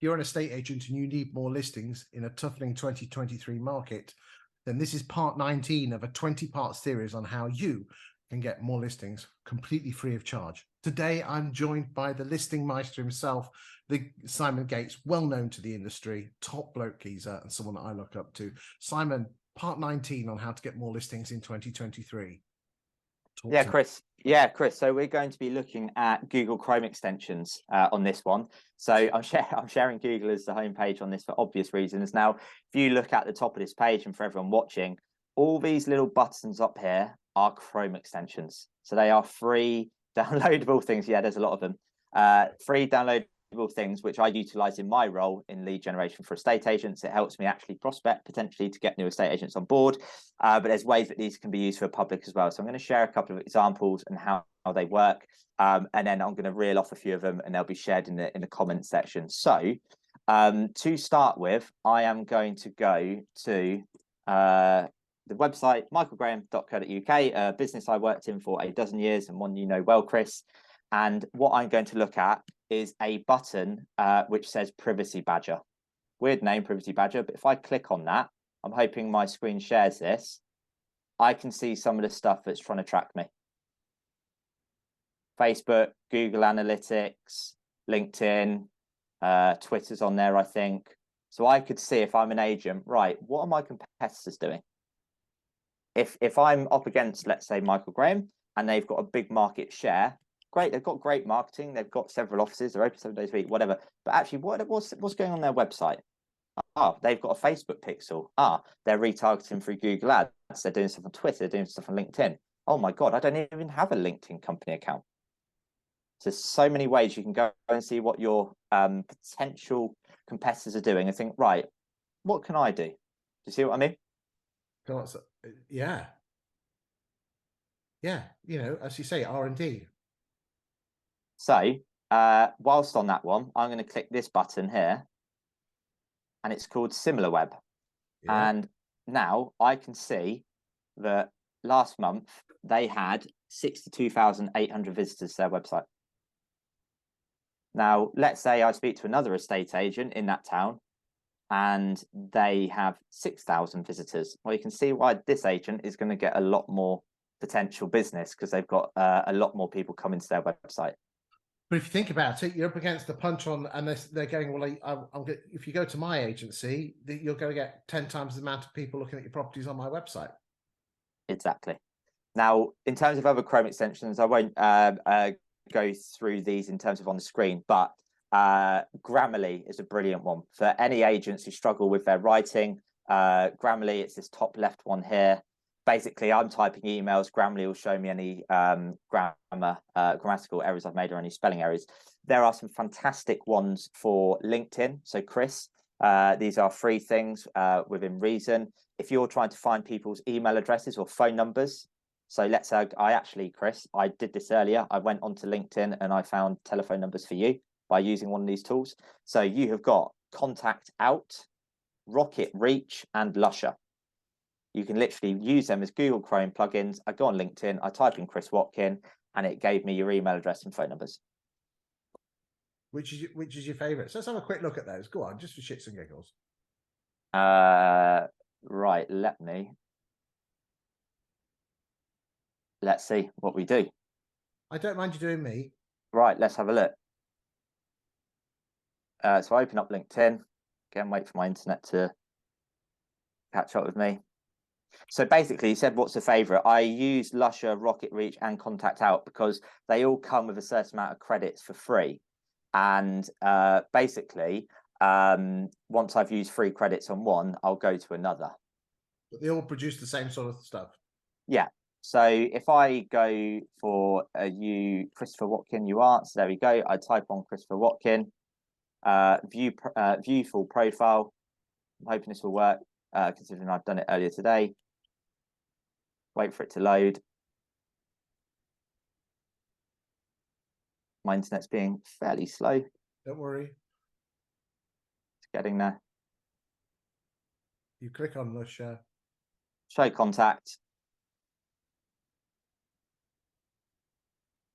you're an estate agent and you need more listings in a toughening 2023 market, then this is part 19 of a 20-part series on how you can get more listings completely free of charge. Today, I'm joined by the listing meister himself, the Simon Gates, well known to the industry, top bloke geezer, and someone that I look up to. Simon, part 19 on how to get more listings in 2023. Yeah, Chris. So we're going to be looking at Google Chrome extensions on this one. So I'm sharing Google as the homepage on this for obvious reasons. Now, if you look at the top of this page, and for everyone watching, all these little buttons up here are Chrome extensions. So they are free downloadable things. Yeah, there's a lot of them. Free downloadable things which I utilize in my role in lead generation for estate agents. It helps me actually prospect potentially to get new estate agents on board, but there's ways that these can be used for the public as well. So I'm going to share a couple of examples and how they work, and then I'm going to reel off a few of them and they'll be shared in the comment section. So to start with, I am going to go to the website michaelgraham.co.uk, a business I worked in for a dozen years and one you know well, Chris. And what I'm going to look at is a button which says Privacy Badger. Weird name, Privacy Badger, but if I click on that, I'm hoping my screen shares this. I can see some of the stuff that's trying to track me. Facebook, Google Analytics, LinkedIn, Twitter's on there, I think. So I could see if I'm an agent, right, what are my competitors doing? If I'm up against, let's say, Michael Graham, and they've got a big market share, great, they've got great marketing, they've got several offices, they're open 7 days a week, whatever. But actually, what's going on their website? Ah, they've got a Facebook pixel. Ah, they're retargeting through Google Ads. They're doing stuff on Twitter, they're doing stuff on LinkedIn. Oh my God, I don't even have a LinkedIn company account. So there's so many ways you can go and see what your potential competitors are doing and think, right, what can I do? Do you see what I mean? Yeah. Yeah, you know, as you say, R&D. So whilst on that one, I'm going to click this button here, and it's called SimilarWeb. Yeah. And now I can see that last month they had 62,800 visitors to their website. Now, let's say I speak to another estate agent in that town and they have 6,000 visitors. Well, you can see why this agent is going to get a lot more potential business because they've got a lot more people coming to their website. But if you think about it, you're up against the punch on, and they're going, well, if you go to my agency, you're going to get 10 times the amount of people looking at your properties on my website. Exactly. Now, in terms of other Chrome extensions, I won't go through these in terms of on the screen, but Grammarly is a brilliant one for any agents who struggle with their writing. Grammarly, it's this top left one here. Basically, I'm typing emails. Grammarly will show me any grammatical errors I've made or any spelling errors. There are some fantastic ones for LinkedIn. So, Chris, these are free things within reason. If you're trying to find people's email addresses or phone numbers, so let's say Chris, I did this earlier. I went onto LinkedIn and I found telephone numbers for you by using one of these tools. So you have got Contact Out, Rocket Reach, and Lusha. You can literally use them as Google Chrome plugins. I go on LinkedIn, I type in Chris Watkin, and it gave me your email address and phone numbers. Which is your favorite? So let's have a quick look at those. Go on, just for shits and giggles. Right, let's see what we do. I don't mind you doing me. Right, let's have a look. So I open up LinkedIn. Again, wait for my internet to catch up with me. So basically, you said, what's the favorite? I use Lusha, Rocket Reach, and Contact Out because they all come with a certain amount of credits for free. And basically, once I've used 3 credits on one, I'll go to another. But they all produce the same sort of stuff. Yeah. So if I go for Christopher Watkin, so there we go. I type on Christopher Watkin, view full profile. I'm hoping this will work, considering I've done it earlier today. Wait for it to load. My internet's being fairly slow. Don't worry. It's getting there. You click on Lusha. Show contact.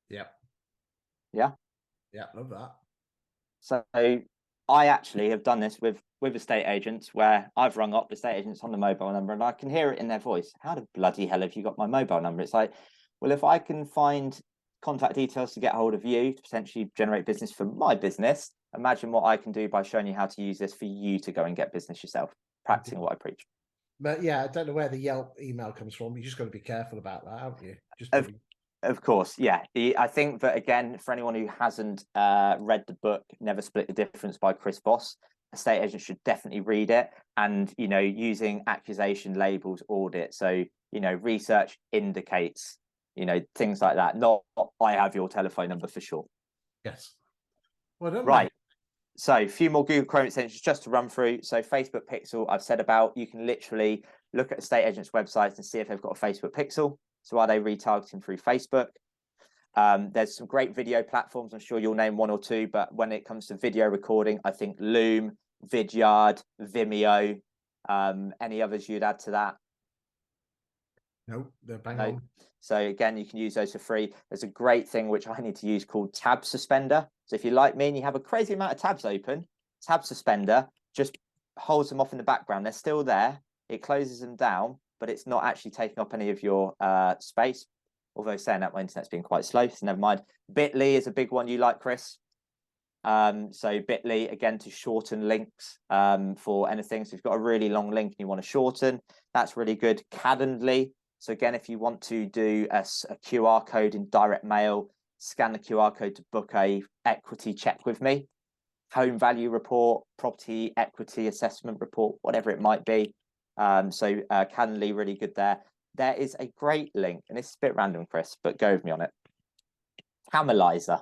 Yep. Yeah. Yeah, love that. So I actually have done this with estate agents where I've rung up estate agents on the mobile number and I can hear it in their voice. How the bloody hell have you got my mobile number? It's like, well, if I can find contact details to get hold of you to potentially generate business for my business, imagine what I can do by showing you how to use this for you to go and get business yourself, practicing what I preach. But yeah, I don't know where the Yelp email comes from. You just got to be careful about that, haven't you? Just Of course, yeah. I think that, again, for anyone who hasn't read the book Never Split the Difference by Chris Voss, estate agents should definitely read it. And, you know, using accusation labels, audit. So, you know, research indicates, you know, things like that. Not I have your telephone number for sure. Yes. Well done, right. Mate. So a few more Google Chrome extensions just to run through. So Facebook Pixel, I've said about, you can literally look at estate agents' websites and see if they've got a Facebook Pixel. So are they retargeting through Facebook? There's some great video platforms. I'm sure you'll name one or two, but when it comes to video recording, I think Loom, Vidyard, Vimeo, any others you'd add to that? No, they're bang on. So again, you can use those for free. There's a great thing which I need to use called Tab Suspender. So if you're like me and you have a crazy amount of tabs open, Tab Suspender just holds them off in the background. They're still there. It closes them down, but it's not actually taking up any of your space. Although saying that, my internet's been quite slow, so never mind. Bitly is a big one you like, Chris. So Bitly, again, to shorten links for anything. So if you've got a really long link and you want to shorten, that's really good. Calendly. So again, if you want to do a QR code in direct mail, scan the QR code to book a equity check with me, home value report, property equity assessment report, whatever it might be. So Calendly, really good there. There is a great link, and it's a bit random, Chris, but go with me on it. Camelizer.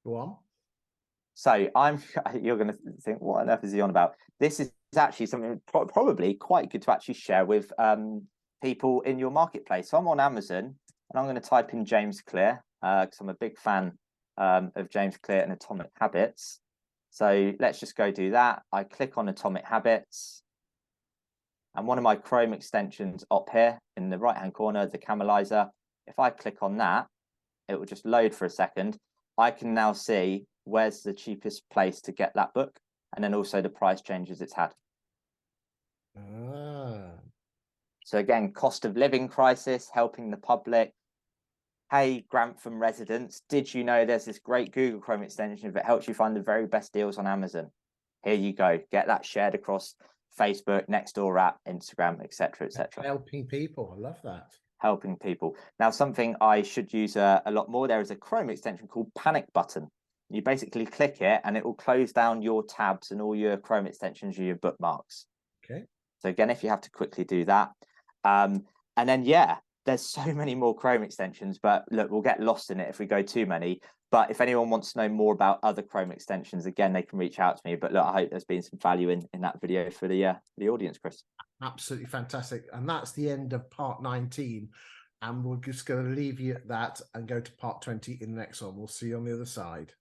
Go on. So you're going to think, what on earth is he on about? This is actually something probably quite good to actually share with people in your marketplace. So I'm on Amazon and I'm going to type in James Clear because I'm a big fan of James Clear and Atomic Habits. So let's just go do that. I click on Atomic Habits. And one of my Chrome extensions up here in the right-hand corner, the Camelizer, if I click on that, it will just load for a second. I can now see where's the cheapest place to get that book, and then also the price changes it's had. So again, cost of living crisis, helping the public. Hey, Grantham residents, did you know there's this great Google Chrome extension that helps you find the very best deals on Amazon? Here you go. Get that shared across Facebook, Nextdoor app, Instagram, etc., etc. Helping people. I love that. Helping people. Now, something I should use a lot more, there is a Chrome extension called Panic Button. You basically click it and it will close down your tabs and all your Chrome extensions or your bookmarks. Okay. So again, if you have to quickly do that. And then, yeah, there's so many more Chrome extensions, but look, we'll get lost in it if we go too many. But if anyone wants to know more about other Chrome extensions, again, they can reach out to me. But look, I hope there's been some value in that video for the audience, Chris. Absolutely fantastic. And that's the end of part 19. And we're just going to leave you at that and go to part 20 in the next one. We'll see you on the other side.